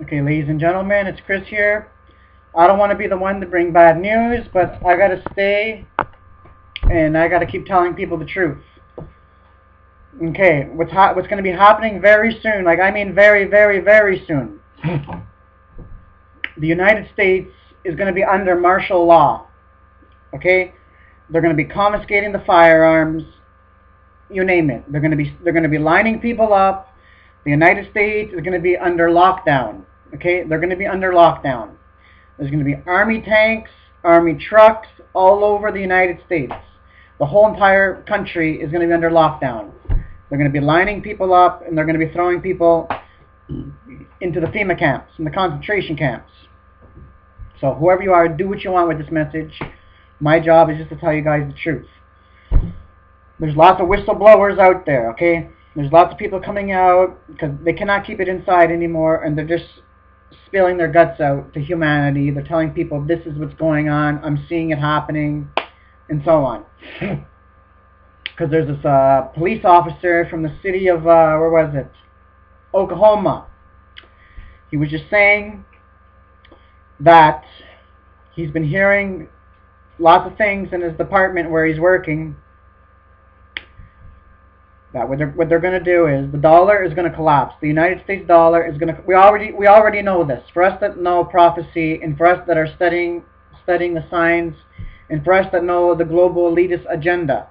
Okay, ladies and gentlemen, it's Chris here. I don't want to be the one to bring bad news, but I gotta stay and I gotta keep telling people the truth. Okay, what's going to be happening very soon? Like, I mean, very, very, very soon. The United States is going to be under martial law. Okay, they're going to be confiscating the firearms. You name it. They're going to be lining people up. The United States is going to be under lockdown. Okay, they're going to be under lockdown. There's going to be army tanks, army trucks all over the United States. The whole entire country is going to be under lockdown. They're going to be lining people up, and they're going to be throwing people into the FEMA camps, in the concentration camps. So whoever you are, do what you want with this message. My job is just to tell you guys the truth. There's lots of whistleblowers out there, okay? There's lots of people coming out because they cannot keep it inside anymore, and they're just spilling their guts out to humanity. They're telling people, this is what's going on, I'm seeing it happening, and so on. Because there's this police officer from the city of, where was it? Oklahoma. He was just saying that he's been hearing lots of things in his department where he's working, that what they're going to do is the dollar is going to collapse. The United States dollar is going to... We already know this. For us that know prophecy, and for us that are studying the signs, and for us that know the global elitist agenda,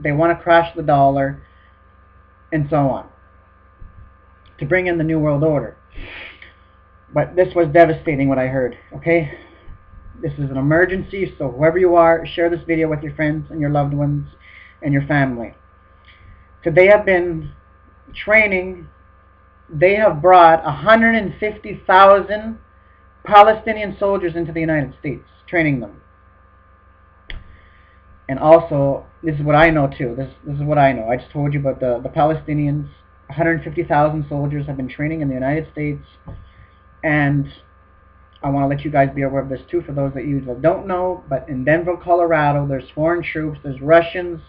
they want to crash the dollar, and so on, to bring in the New World Order. But this was devastating, what I heard, okay? This is an emergency, so whoever you are, share this video with your friends and your loved ones and your family. So they have been training, they have brought 150,000 Palestinian soldiers into the United States, training them. And also, this is what I know too, this is what I know. I just told you about the Palestinians. 150,000 soldiers have been training in the United States. And I want to let you guys be aware of this too, for those that you don't know, but in Denver, Colorado, there's foreign troops, there's Russians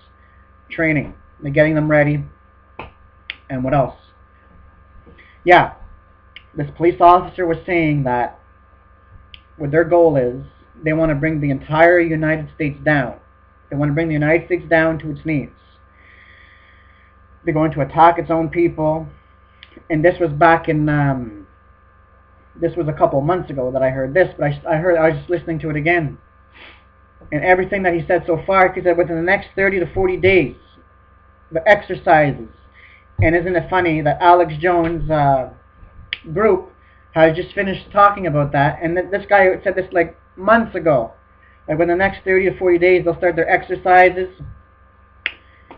training. They're getting them ready. And what else? Yeah, this police officer was saying that what their goal is, they want to bring the entire United States down. They want to bring the United States down to its knees. They're going to attack its own people. And this was back in, this was a couple of months ago that I heard this, but I was just listening to it again. And everything that he said so far, he said within the next 30 to 40 days, the exercises. And isn't it funny that Alex Jones' group has just finished talking about that, and this guy said this like months ago. Like within the next 30 to 40 days, they'll start their exercises.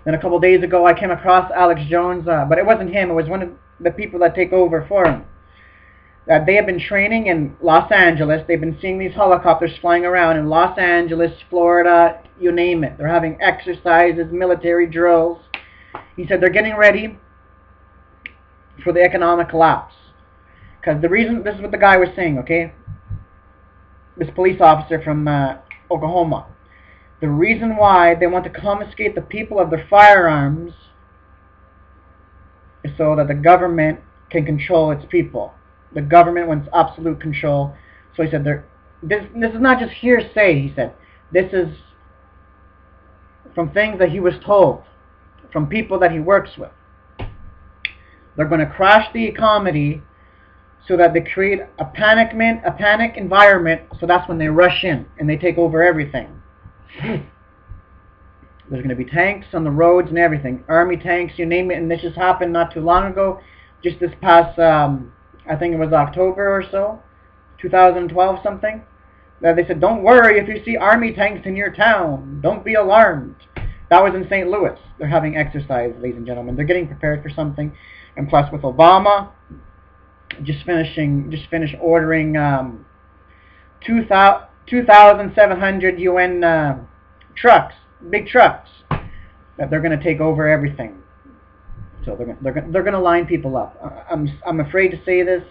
Then a couple days ago, I came across Alex Jones, but it wasn't him, it was one of the people that take over for him. That they have been training in Los Angeles. They've been seeing these helicopters flying around in Los Angeles, Florida, you name it. They're having exercises, military drills. He said they're getting ready for the economic collapse. Because the reason, this is what the guy was saying, okay? This police officer from Oklahoma. The reason why they want to confiscate the people of their firearms is so that the government can control its people. The government wants absolute control. So he said, this is not just hearsay, he said. This is from things that he was told, from people that he works with. They're going to crash the economy so that they create a panic environment, so that's when they rush in and they take over everything. There's going to be tanks on the roads and everything. Army tanks, you name it, and this just happened not too long ago. Just this past, I think it was October or so, 2012 something. That they said, don't worry if you see army tanks in your town. Don't be alarmed. That was in St. Louis. They're having exercise, ladies and gentlemen. They're getting prepared for something. And plus with Obama, just finished ordering 2,700 UN trucks, big trucks, that they're going to take over everything. So they're going to line people up. I'm afraid to say this,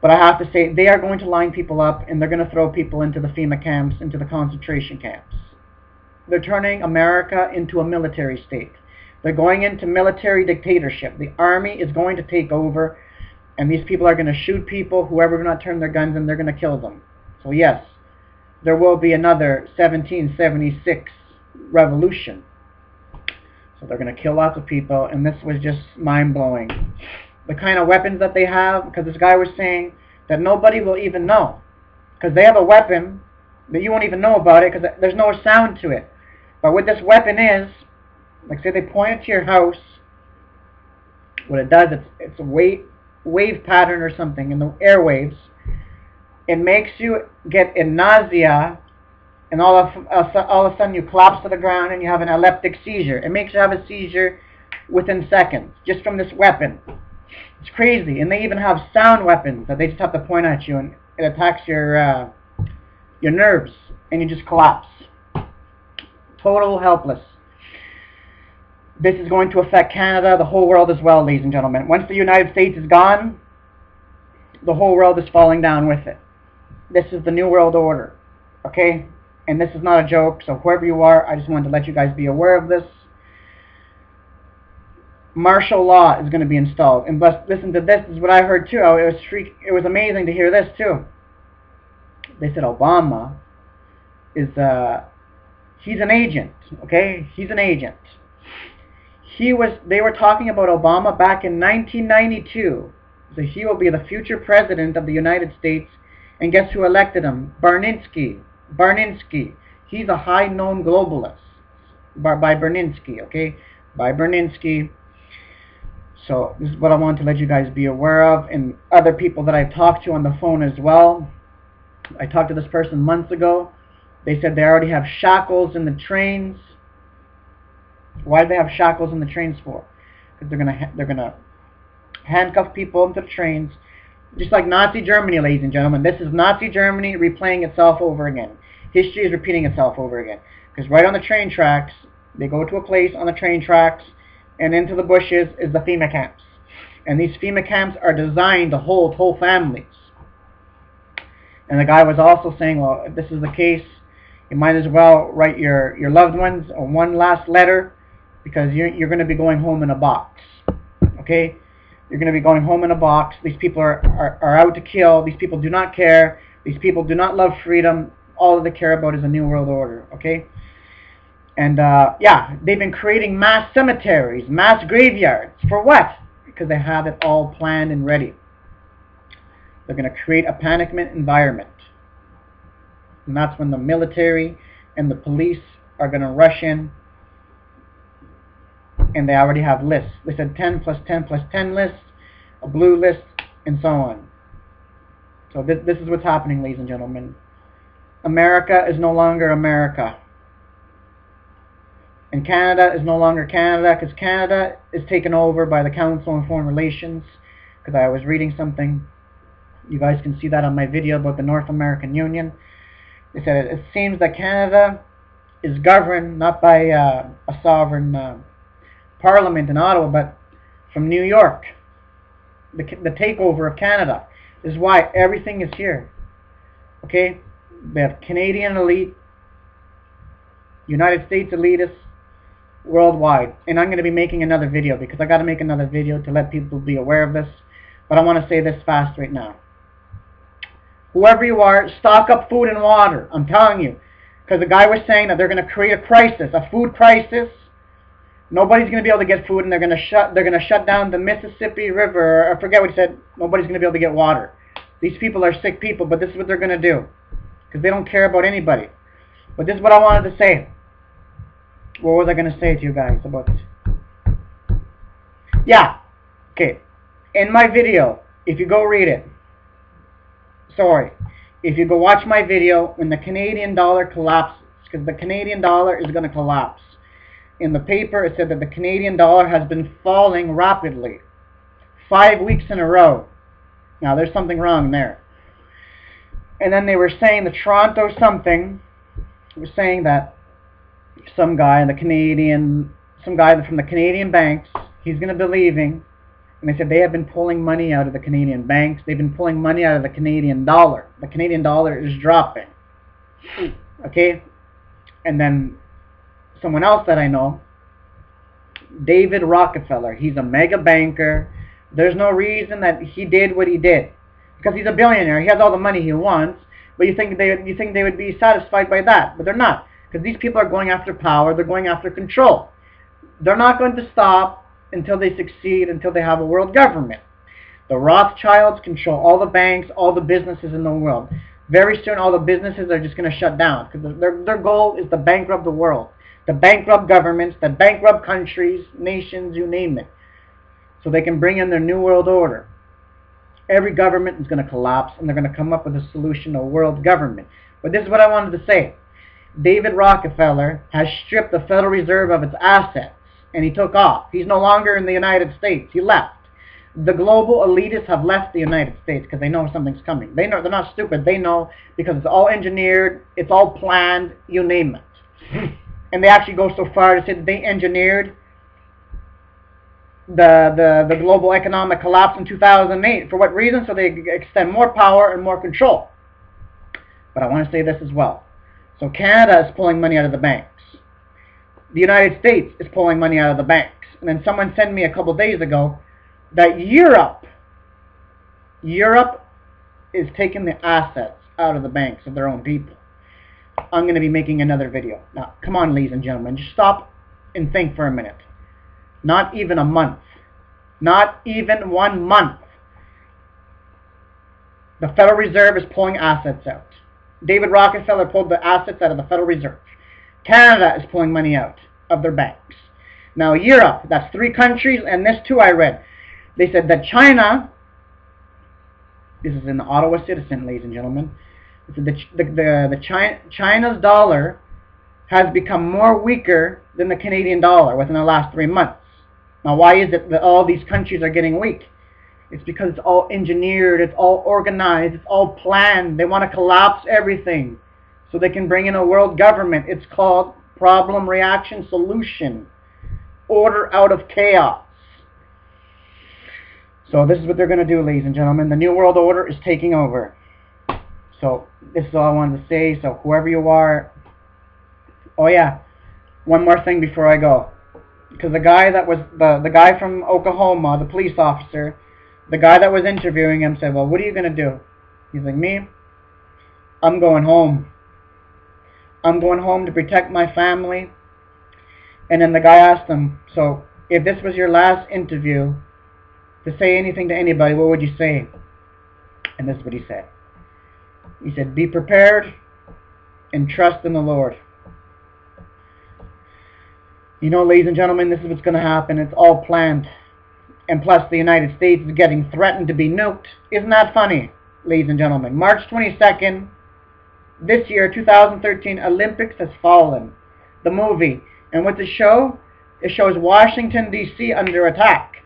but I have to say they are going to line people up, and they're going to throw people into the FEMA camps, into the concentration camps. They're turning America into a military state. They're going into military dictatorship. The army is going to take over, And these people are going to shoot people, whoever do not turn their guns in, they're going to kill them. So yes, there will be another 1776 revolution. So they're going to kill lots of people, and this was just mind-blowing. The kind of weapons that they have, because this guy was saying that nobody will even know. Because they have a weapon that you won't even know about it, because there's no sound to it. But what this weapon is, like say they point it to your house, what it does, it's a wave pattern or something in the airwaves. It makes you get a nausea, and all of a sudden you collapse to the ground and you have an epileptic seizure. It makes you have a seizure within seconds, just from this weapon. It's crazy. And they even have sound weapons that they just have to point at you, and it attacks your nerves, and you just collapse. Total helpless. This is going to affect Canada, the whole world as well, ladies and gentlemen. Once the United States is gone, the whole world is falling down with it. This is the New World Order, okay? And this is not a joke, so whoever you are, I just wanted to let you guys be aware of this. Martial law is going to be installed. And listen to this, this is what I heard too. It was amazing to hear this too. They said Obama is, he's an agent, okay? He's an agent. They were talking about Obama back in 1992. So he will be the future president of the United States. And guess who elected him? Barninsky. He's a high known globalist. By Barninsky, okay? By Barninsky. So this is what I want to let you guys be aware of. And other people that I've talked to on the phone as well. I talked to this person months ago. They said they already have shackles in the trains. Why do they have shackles in the trains for? Because they're gonna handcuff people into the trains, just like Nazi Germany, ladies and gentlemen. This is Nazi Germany replaying itself over again. History is repeating itself over again. Because right on the train tracks, they go to a place on the train tracks, and into the bushes is the FEMA camps. And these FEMA camps are designed to hold whole families. And the guy was also saying, well, if this is the case, you might as well write your loved ones one last letter, because you're going to be going home in a box. Okay? You're going to be going home in a box. These people are out to kill. These people do not care. These people do not love freedom. All that they care about is a new world order. Okay? And yeah, they've been creating mass cemeteries, mass graveyards. For what? Because they have it all planned and ready. They're going to create a panicment environment. And that's when the military and the police are going to rush in. And they already have lists. They said 10 plus 10 plus 10 lists, a blue list, and so on. So this is what's happening, ladies and gentlemen. America is no longer America. And Canada is no longer Canada, because Canada is taken over by the Council on Foreign Relations. Because I was reading something. You guys can see that on my video about the North American Union. They said it seems that Canada is governed not by a sovereign parliament in Ottawa, but from New York. The takeover of Canada. This is why everything is here. Okay? We have Canadian elite, United States elitists, worldwide. And I'm going to be making another video, because I got to make another video to let people be aware of this. But I want to say this fast right now. Whoever you are, stock up food and water. I'm telling you. Because the guy was saying that they're going to create a crisis, a food crisis. Nobody's going to be able to get food, and they're going to shut down the Mississippi River. I forget what he said. Nobody's going to be able to get water. These people are sick people, but this is what they're going to do. Because they don't care about anybody. But this is what I wanted to say. What was I going to say to you guys about this? Yeah. Okay. In my video, if you go read it. Sorry. If you go watch my video, when the Canadian dollar collapses, because the Canadian dollar is going to collapse. In the paper, it said that the Canadian dollar has been falling rapidly. 5 weeks in a row. Now, there's something wrong there. And then they were saying, the Toronto something was saying that some guy from the Canadian banks, he's going to be leaving. And they said they have been pulling money out of the Canadian banks. They've been pulling money out of the Canadian dollar. The Canadian dollar is dropping. Okay? And then someone else that I know, David Rockefeller. He's a mega banker, There's no reason that he did what he did. Because he's a billionaire. He has all the money he wants. But you think they would be satisfied by that. But they're not. Because these people are going after power. They're going after control. They're not going to stop until they succeed, until they have a world government. The Rothschilds control all the banks, all the businesses in the world. Very soon all the businesses are just going to shut down. Because their goal is to bankrupt the world. To bankrupt governments, to bankrupt countries, nations, you name it. So they can bring in their new world order. Every government is going to collapse, and they're going to come up with a solution, a world government. But this is what I wanted to say. David Rockefeller has stripped the Federal Reserve of its assets, and he took off. He's no longer in the United States. He left. The global elitists have left the United States because they know something's coming. They know, they're not stupid. They know because it's all engineered, it's all planned, you name it. And they actually go so far to say that they engineered the global economic collapse in 2008. For what reason? So they extend more power and more control. But I want to say this as well. So Canada is pulling money out of the banks. The United States is pulling money out of the banks. And then someone sent me a couple days ago that Europe is taking the assets out of the banks of their own people. I'm going to be making another video. Now, come on, ladies and gentlemen. Just stop and think for a minute. Not even a month. Not even 1 month. The Federal Reserve is pulling assets out. David Rockefeller pulled the assets out of the Federal Reserve. Canada is pulling money out of their banks. Now Europe, that's 3 countries, and this too I read. They said that China, this is in the Ottawa Citizen, ladies and gentlemen, China's dollar has become more weaker than the Canadian dollar within the last 3 months. Now why is it that all these countries are getting weak? It's because it's all engineered, it's all organized, it's all planned. They want to collapse everything so they can bring in a world government. It's called problem, reaction, solution. Order out of chaos. So this is what they're going to do, ladies and gentlemen. The New World Order is taking over. So this is all I wanted to say. So whoever you are... Oh yeah, one more thing before I go. Because the guy that was... The guy from Oklahoma, the police officer, the guy that was interviewing him said, well, what are you going to do? He's like, me? I'm going home. I'm going home to protect my family. And then the guy asked him, so if this was your last interview to say anything to anybody, what would you say? And this is what he said. He said, be prepared and trust in the Lord. You know, ladies and gentlemen, this is what's going to happen. It's all planned. And plus, the United States is getting threatened to be nuked. Isn't that funny, ladies and gentlemen? March 22nd, this year, 2013, Olympics has fallen. The movie. And what's it show? It shows Washington, D.C. under attack.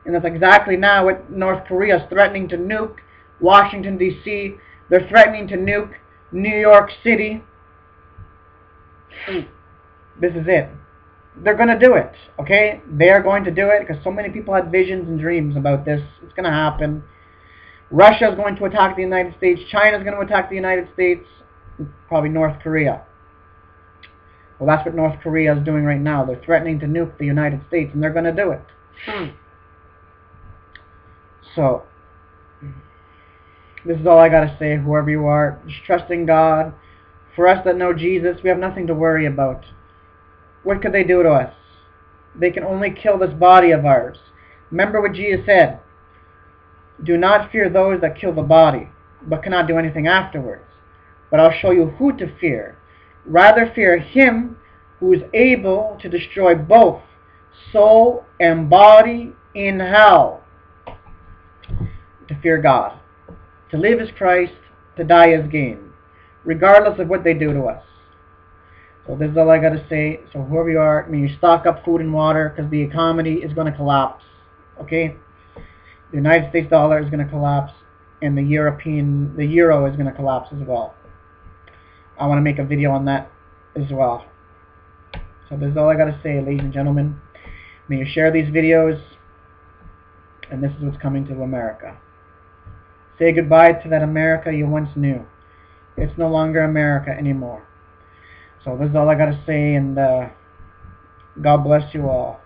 And that's exactly now what North Korea is threatening to nuke. Washington, D.C. They're threatening to nuke New York City. This is it. They're going to do it, okay? They are going to do it because so many people had visions and dreams about this. It's going to happen. Russia is going to attack the United States. China is going to attack the United States. Probably North Korea. Well, that's what North Korea is doing right now. They're threatening to nuke the United States, and they're going to do it. So, this is all I got to say, whoever you are. Just trust in God. For us that know Jesus, we have nothing to worry about. What could they do to us? They can only kill this body of ours. Remember what Jesus said. Do not fear those that kill the body, but cannot do anything afterwards. But I'll show you who to fear. Rather fear him who is able to destroy both soul and body in hell. To fear God. To live is Christ, to die is gain. Regardless of what they do to us. So this is all I got to say. So whoever you are, you stock up food and water because the economy is going to collapse. Okay? The United States dollar is going to collapse, and the euro is going to collapse as well. I want to make a video on that as well. So this is all I got to say, ladies and gentlemen. May you share these videos, and this is what's coming to America. Say goodbye to that America you once knew. It's no longer America anymore. So this is all I got to say, and God bless you all.